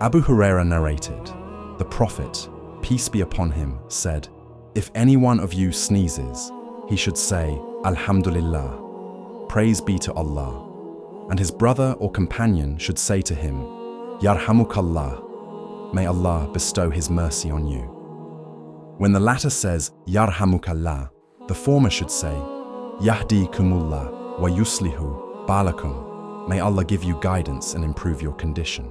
Abu Huraira narrated, the Prophet, peace be upon him, said, "If any one of you sneezes, he should say, Alhamdulillah, praise be to Allah. And his brother or companion should say to him, Yarhamukallah, may Allah bestow his mercy on you." When the latter says, Yarhamukallah, the former should say, Yahdikumullah wa yuslihu balakum, may Allah give you guidance and improve your condition.